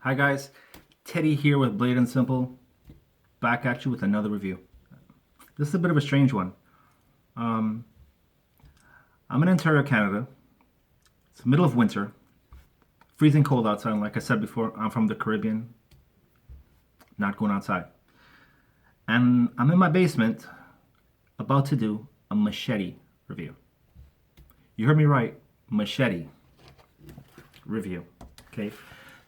Hi guys, Teddy here with Blade and Simple, back at you with another review. This is a bit of a strange one. Um, I'm in Ontario, Canada. It's the middle of winter, freezing cold outside. And like I said before, I'm from the Caribbean, not going outside. And I'm in my basement, about to do a machete review. You heard me right, machete review. Okay,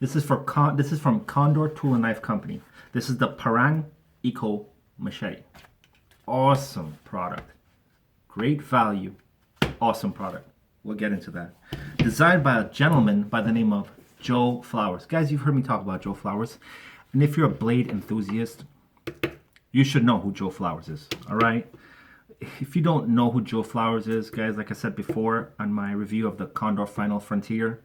this is from Condor Tool and Knife Company. This is the Parang Eco Machete. Awesome product, great value, awesome product. We'll get into that. Designed by a gentleman by the name of Joe Flowers. Guys, you've heard me talk about Joe Flowers, and if you're a blade enthusiast, you should know who Joe Flowers is. All right. If you don't know who Joe Flowers is, guys, like I said before on my review of the Condor Final Frontier,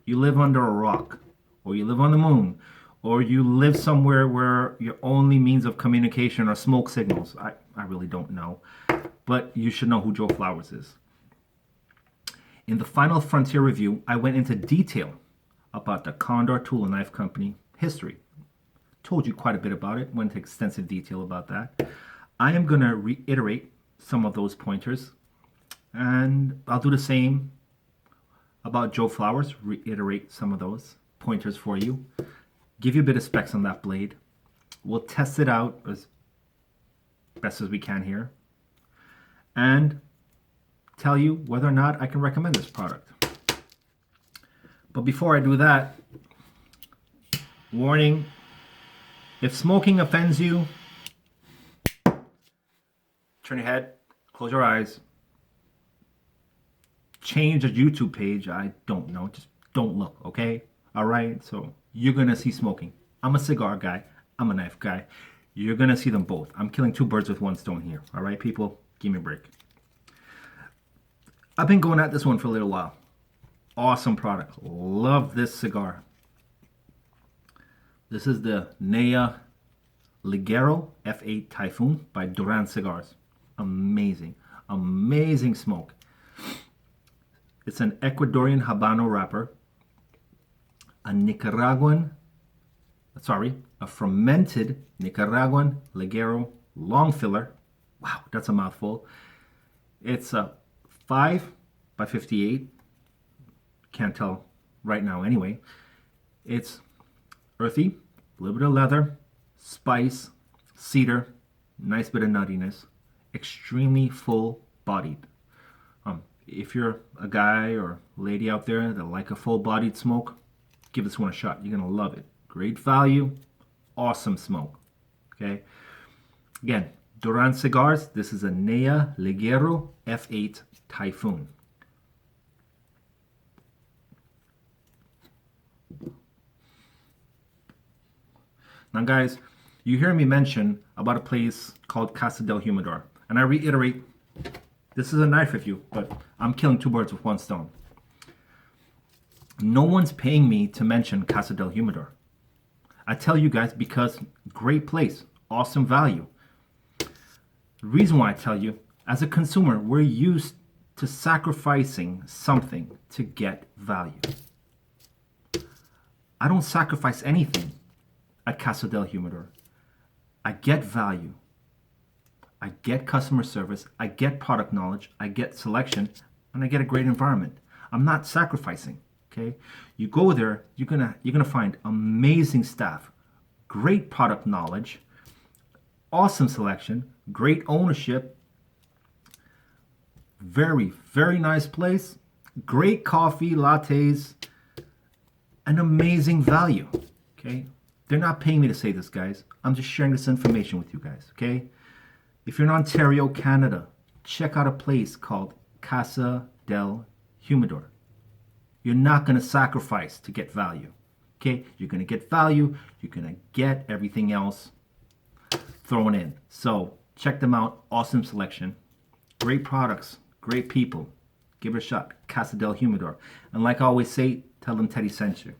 you live under a rock, or you live on the moon, or you live somewhere where your only means of communication are smoke signals. I really don't know, but you should know who Joe Flowers is. In the Final Frontier review, I went into detail about the Condor Tool and Knife Company history. Told you quite a bit about it, went into extensive detail about that. I am going to reiterate some of those pointers, and I'll do the same about Joe Flowers, reiterate some of those pointers for you, give you a bit of specs on that blade. We'll test it out as best as we can here, and tell you whether or not I can recommend this product. But before I do that, warning, if smoking offends you, turn your head, close your eyes, change the YouTube page. I don't know. Just don't look, okay? All right? So you're going to see smoking. I'm a cigar guy. I'm a knife guy. You're going to see them both. I'm killing two birds with one stone here. All right, people? Give me a break. I've been going at this one for a little while. Awesome product. Love this cigar. This is the Neya Ligero F8 Typhoon by Duran Cigars. Amazing. Amazing smoke. It's an Ecuadorian Habano wrapper, a fermented Nicaraguan Ligero long filler. Wow, that's a mouthful. It's a 5 by 58. Can't tell right now anyway. It's earthy, a little bit of leather, spice, cedar, nice bit of nuttiness, extremely full bodied. If you're a guy or lady out there that like a full-bodied smoke, give this one a shot. You're going to love it. Great value, awesome smoke. Okay. Again, Duran Cigars. This is a Neya Ligero F8 Typhoon. Now, guys, you hear me mention about a place called Casa del Humidor, and I reiterate, this is a knife review, but I'm killing two birds with one stone. No one's paying me to mention Casa del Humidor. I tell you guys because great place, awesome value. The reason why I tell you, as a consumer, we're used to sacrificing something to get value. I don't sacrifice anything at Casa del Humidor. I get value. I get customer service, I get product knowledge, I get selection, and I get a great environment. I'm not sacrificing, okay? You go there, you're gonna find amazing staff, great product knowledge, awesome selection, great ownership, very, very nice place, great coffee, lattes, an amazing value, okay? They're not paying me to say this, guys. I'm just sharing this information with you guys, okay? If you're in Ontario, Canada, check out a place called Casa del Humidor. You're not going to sacrifice to get value. Okay? You're going to get value. You're going to get everything else thrown in. So check them out. Awesome selection. Great products. Great people. Give it a shot. Casa del Humidor. And like I always say, tell them Teddy sent you.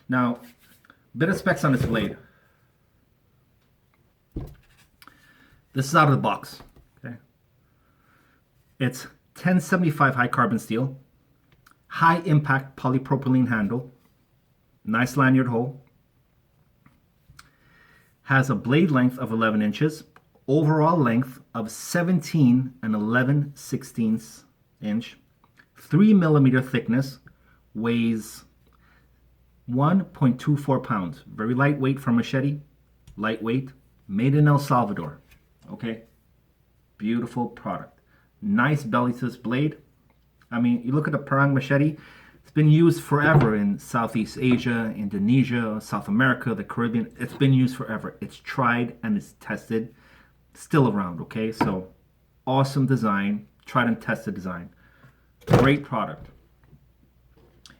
Now, bit of specs on this blade. This is out of the box. Okay, It's 1075 high carbon steel, high impact polypropylene handle, nice lanyard hole, has a blade length of 11 inches, overall length of 17 and 11/16 inch, 3 millimeter thickness, weighs 1.24 pounds. Very lightweight for machete, lightweight, made in El Salvador. Okay, beautiful product. Nice belly to this blade. I mean, you look at the parang machete, it's been used forever in Southeast Asia, Indonesia, South America, the Caribbean. It's been used forever. It's tried and it's tested. Still around, okay? So, awesome design, tried and tested design. Great product.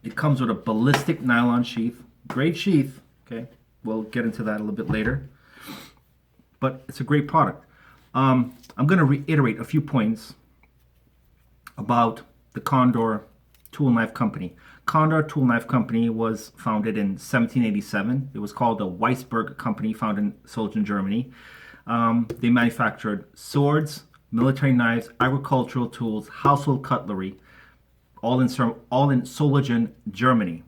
It comes with a ballistic nylon sheath. Great sheath, okay? We'll get into that a little bit later. But it's a great product. I'm going to reiterate a few points about the Condor Tool and Knife Company. Condor Tool and Knife Company was founded in 1787. It was called the Weisberg Company, founded in Solingen, Germany. They manufactured swords, military knives, agricultural tools, household cutlery, all in Solingen, Germany.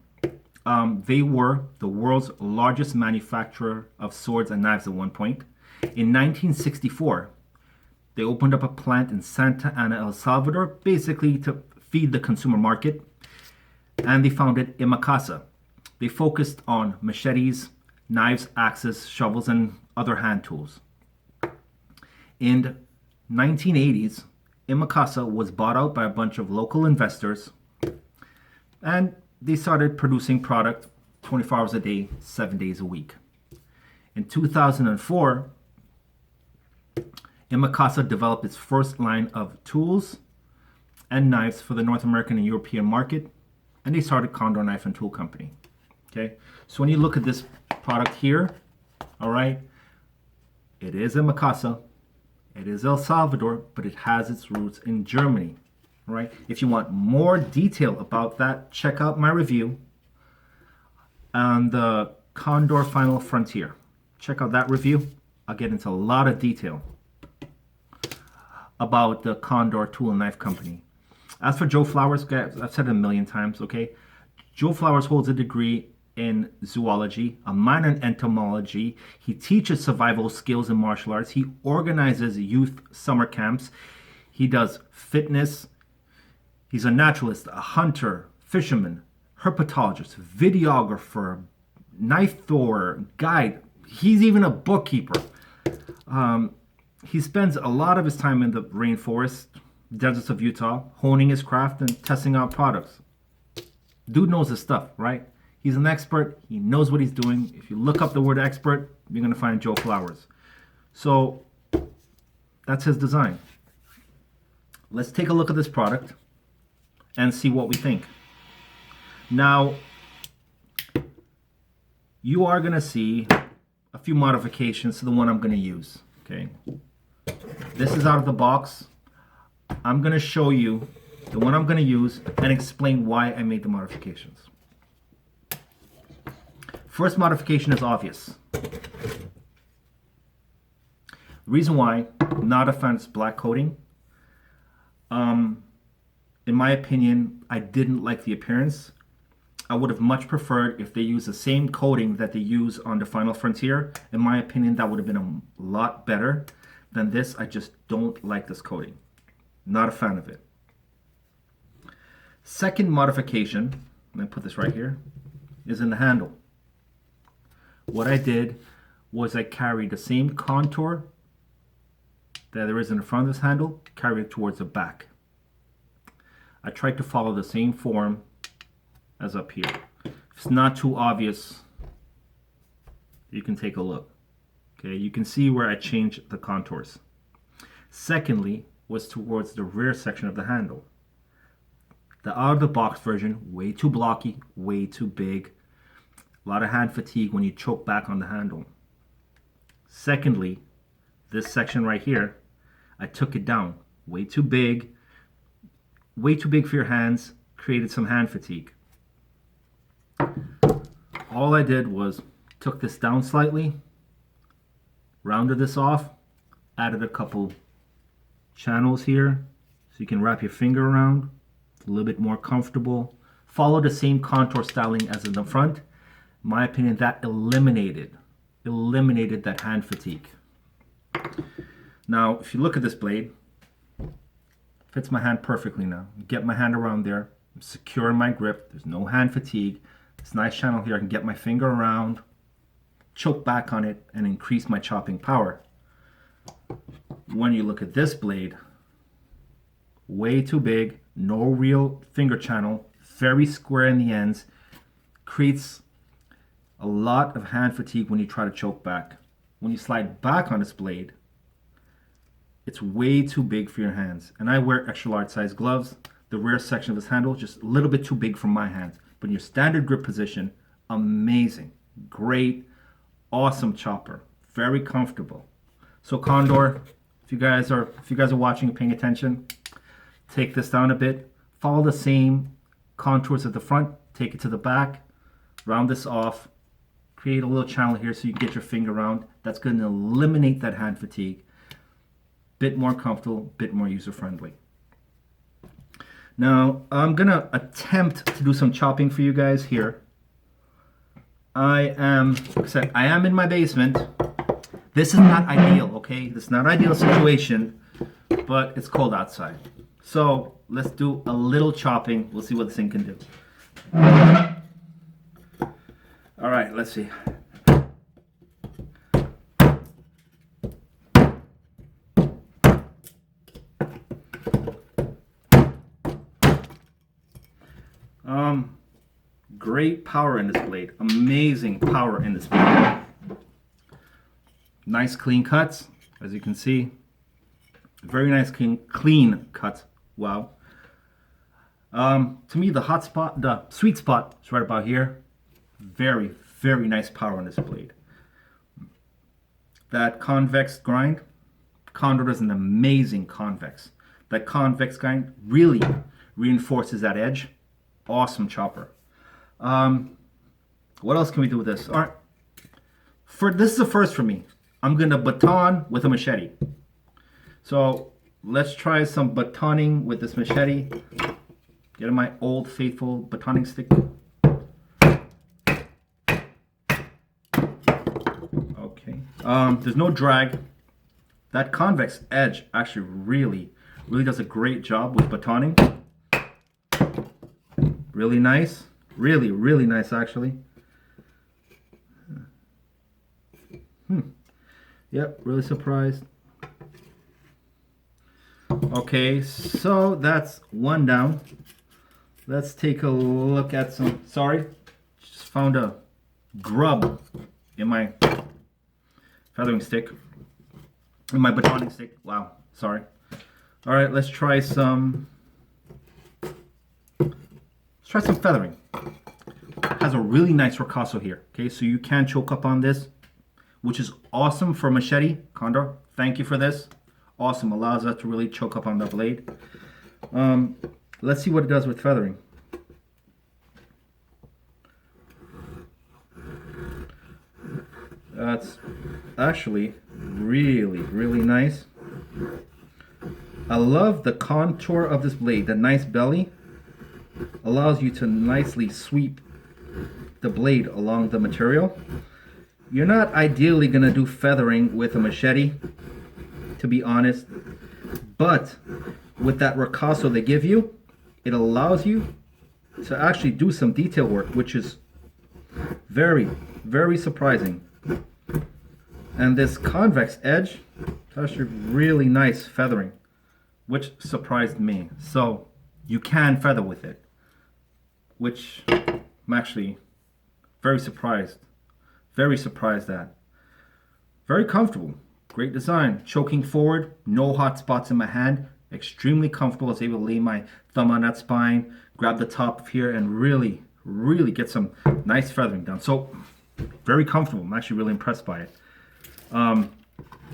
They were the world's largest manufacturer of swords and knives at one point. In 1964, they opened up a plant in Santa Ana, El Salvador, basically to feed the consumer market, and they founded Imakasa. They focused on machetes, knives, axes, shovels, and other hand tools. In 1980s, Imakasa was bought out by a bunch of local investors, and they started producing product 24 hours a day, 7 days a week. In 2004, Imakasa developed its first line of tools and knives for the North American and European market, and they started Condor Knife and Tool Company. Okay, so when you look at this product here, all right, it is Imakasa, it is El Salvador, but it has its roots in Germany. All right, if you want more detail about that, check out my review on the Condor Final Frontier. Check out that review. I'll get into a lot of detail about the Condor Tool and Knife Company. As for Joe Flowers, guys, I've said it a million times, okay? Joe Flowers holds a degree in zoology, a minor in entomology. He teaches survival skills in martial arts. He organizes youth summer camps. He does fitness. He's a naturalist, a hunter, fisherman, herpetologist, videographer, knife thrower, guide. He's even a bookkeeper. He spends a lot of his time in the rainforest, deserts of Utah, honing his craft and testing out products. Dude knows his stuff, right? He's an expert. He knows what he's doing. If you look up the word expert, you're going to find Joe Flowers. So that's his design. Let's take a look at this product and see what we think. Now, you are going to see a few modifications to the one I'm going to use. Okay, this is out of the box. I'm going to show you the one I'm going to use and explain why I made the modifications. First modification is obvious. The reason why, not a fan of black coating. In my opinion, I didn't like the appearance. I would have much preferred if they used the same coating that they use on the Final Frontier. In my opinion, that would have been a lot better than this. I just don't like this coating. Not a fan of it. Second modification, I'm going to put this right here, is in the handle. What I did was I carried the same contour that there is in the front of this handle, carried it towards the back. I tried to follow the same form as up here. If it's not too obvious, you can take a look. Okay, you can see where I changed the contours. Secondly, was towards the rear section of the handle. The out of the box version, way too blocky, way too big. A lot of hand fatigue when you choke back on the handle. Secondly, this section right here, I took it down. Way too big for your hands, created some hand fatigue. All I did was took this down slightly, rounded this off, added a couple channels here, So you can wrap your finger around, a little bit more comfortable. Follow the same contour styling as in the front. In my opinion, that eliminated that hand fatigue. Now, if you look at this blade, fits my hand perfectly now. Get my hand around there. I'm secure in my grip. There's no hand fatigue. This nice channel here, I can get my finger around, choke back on it, and increase my chopping power. When you look at this blade, way too big, no real finger channel, very square in the ends, creates a lot of hand fatigue when you try to choke back. When you slide back on this blade, it's way too big for your hands. And I wear extra large size gloves. The rear section of this handle, just a little bit too big for my hands. But in your standard grip position, amazing, great, awesome chopper, very comfortable. So Condor, if you guys are watching and paying attention, take this down a bit, follow the same contours at the front, take it to the back, round this off, create a little channel here so you can get your finger around. That's going to eliminate that hand fatigue. Bit more comfortable, bit more user friendly. Now I'm gonna attempt to do some chopping for you guys here. Like I said, I am in my basement. This is not ideal, okay? This is not ideal situation, but it's cold outside. So let's do a little chopping. We'll see what this thing can do. All right, let's see. Great power in this blade. Amazing power in this blade. Nice clean cuts, as you can see. Very nice clean cuts. Wow. To me, the sweet spot is right about here. Very, very nice power in this blade. That convex grind, Condor does an amazing convex. That convex grind really reinforces that edge. Awesome chopper. What else can we do with this? All right. This is a first for me. I'm gonna baton with a machete. So let's try some batoning with this machete. Get my old faithful batoning stick. Okay. There's no drag. That convex edge actually really does a great job with batoning. Really nice. Really nice, actually. Yep, really surprised. Okay, so that's one down. Let's take a look at some, sorry, just found a grub in my feathering stick, in my batoning stick. Wow, sorry. All right, let's try some feathering. Has a really nice ricasso here. Okay, so you can choke up on this, which is awesome for machete. Condor, thank you for this. Awesome, allows us to really choke up on the blade. Let's see what it does with feathering. That's actually really nice. I love the contour of this blade. The nice belly allows you to nicely sweep the blade along the material. You're not ideally going to do feathering with a machete, to be honest, but with that ricasso they give you, it allows you to actually do some detail work, which is very surprising. And this convex edge is actually really nice feathering, which surprised me. So you can feather with it, which I'm actually very surprised at. Very comfortable, great design. Choking forward, no hot spots in my hand, extremely comfortable. I was able to lay my thumb on that spine, grab the top of here, and really get some nice feathering down. So very comfortable. I'm actually really impressed by it.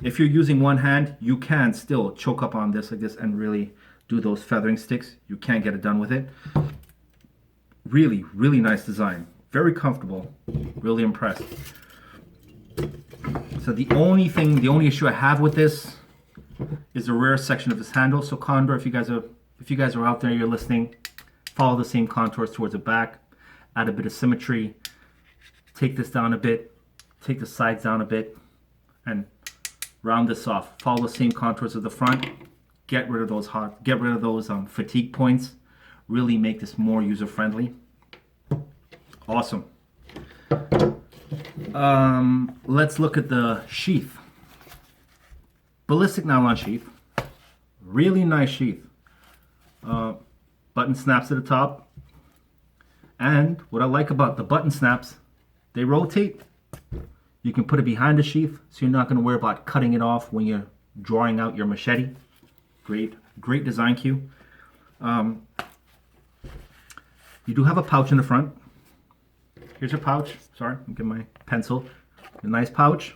If you're using one hand, you can still choke up on this like this and really do those feathering sticks. You can get it done with it. Really nice design. Very comfortable. Really impressed. So the only issue I have with this is the rear section of this handle. So Condor, if you guys are out there, you're listening, follow the same contours towards the back, add a bit of symmetry, take this down a bit, take the sides down a bit, and round this off. Follow the same contours of the front. Get rid of those fatigue points. Really make this more user friendly. Awesome. Let's look at the sheath. Ballistic nylon sheath. Really nice sheath. Button snaps at the top. And what I like about the button snaps, they rotate. You can put it behind the sheath, so you're not going to worry about cutting it off when you're drawing out your machete. Great design cue. You do have a pouch in the front. Here's your pouch. Sorry, I'll get my pencil. A nice pouch.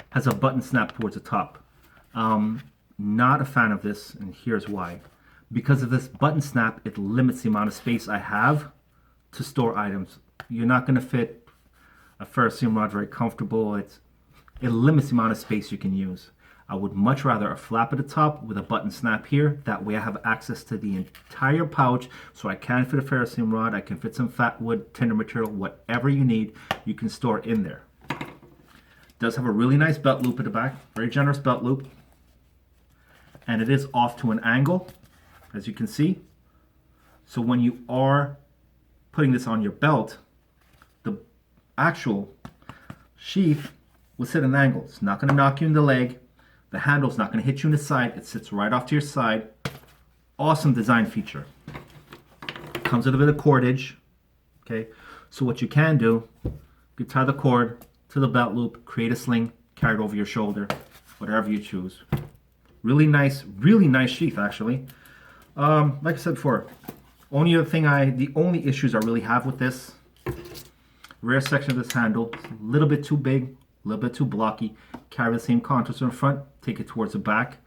Has a button snap towards the top. Not a fan of this, and here's why. Because of this button snap, it limits the amount of space I have to store items. You're not going to fit a ferrocerium rod very comfortable. It limits the amount of space you can use. I would much rather a flap at the top with a button snap here. That way I have access to the entire pouch, so I can fit a ferrocerium rod, I can fit some fat wood, tinder material, whatever you need, you can store in there. It does have a really nice belt loop at the back, very generous belt loop. And it is off to an angle, as you can see. So when you are putting this on your belt, the actual sheath will sit at an angle. It's not going to knock you in the leg. The handle's not going to hit you in the side. It sits right off to your side. Awesome design feature. Comes with a bit of cordage. Okay, so what you can do, you tie the cord to the belt loop, create a sling, carry it over your shoulder, whatever you choose. Really nice sheath actually. Like I said before, the only issues I really have with this rear section of this handle, it's a little bit too big, a little bit too blocky. Carry the same contours in the front, take it towards the back.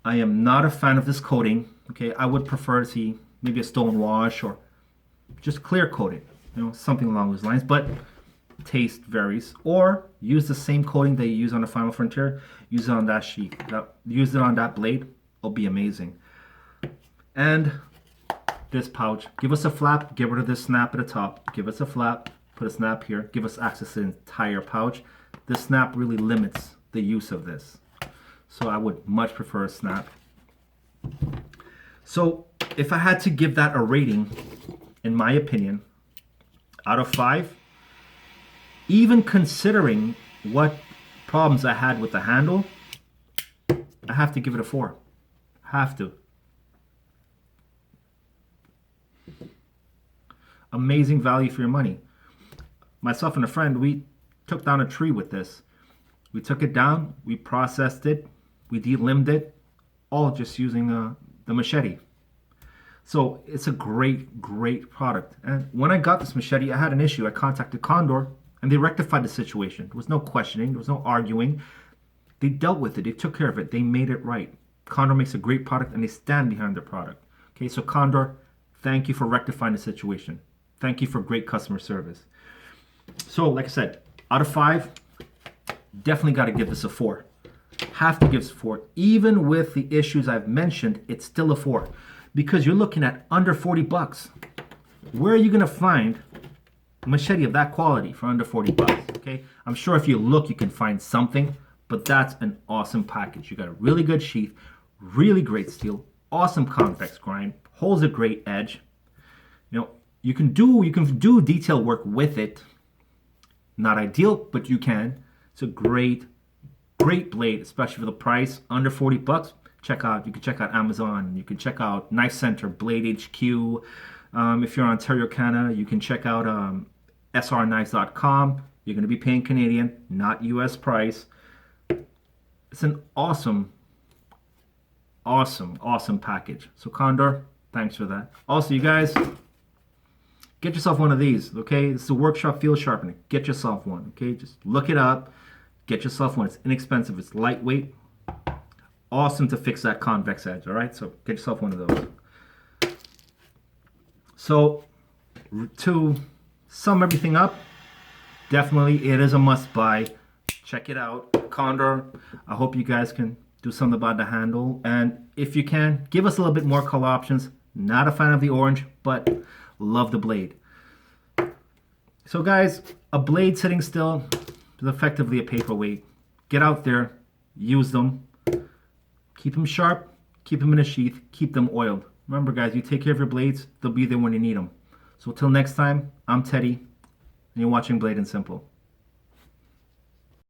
I am not a fan of this coating. Okay, I would prefer to see maybe a stone wash or just clear coating, something along those lines, but taste varies. Or use the same coating that you use on the Final Frontier, use it on that sheath, use it on that blade, it'll be amazing. And this pouch, give us a flap, get rid of this snap at the top, give us a flap, put a snap here, give us access to the entire pouch. This snap really limits the use of this, so I would much prefer a snap. So if I had to give that a rating, in my opinion, out of 5, even considering what problems I had with the handle, I have to give it a 4. Have to. Amazing value for your money. Myself and a friend, we took down a tree with this. We took it down, we processed it, we delimbed it, all just using the machete. So it's a great product. And when I got this machete, I had an issue. I contacted Condor and they rectified the situation. There was no questioning, there was no arguing. They dealt with it, they took care of it, they made it right. Condor makes a great product and they stand behind their product. Okay, so Condor, thank you for rectifying the situation. Thank you for great customer service. So like I said, out of 5, definitely got to give this a 4. Have to give this a 4. Even with the issues I've mentioned, it's still a 4. Because you're looking at under 40 bucks. Where are you going to find a machete of that quality for under 40 bucks? Okay, I'm sure if you look, you can find something. But that's an awesome package. You got a really good sheath, really great steel, awesome convex grind, holds a great edge. You can do detail work with it. Not ideal, but you can. It's a great blade, especially for the price, under 40 bucks. You can check out Amazon. You can check out Knife Center, Blade HQ. If you're in Ontario, Canada, you can check out srknives.com. You're going to be paying Canadian, not US price. It's an awesome package. So Condor, thanks for that. Also, you guys, get yourself one of these, okay? This is a workshop field sharpening. Get yourself one, okay? Just look it up. Get yourself one. It's inexpensive. It's lightweight. Awesome to fix that convex edge, all right? So get yourself one of those. So to sum everything up, definitely it is a must buy. Check it out. Condor, I hope you guys can do something about the handle. And if you can, give us a little bit more color options. Not a fan of the orange, but love the blade. So guys, a blade sitting still is effectively a paperweight. Get out there, use them, keep them sharp, keep them in a sheath, keep them oiled. Remember guys, you take care of your blades, they'll be there when you need them. So till next time, I'm Teddy, and you're watching Blade and Simple.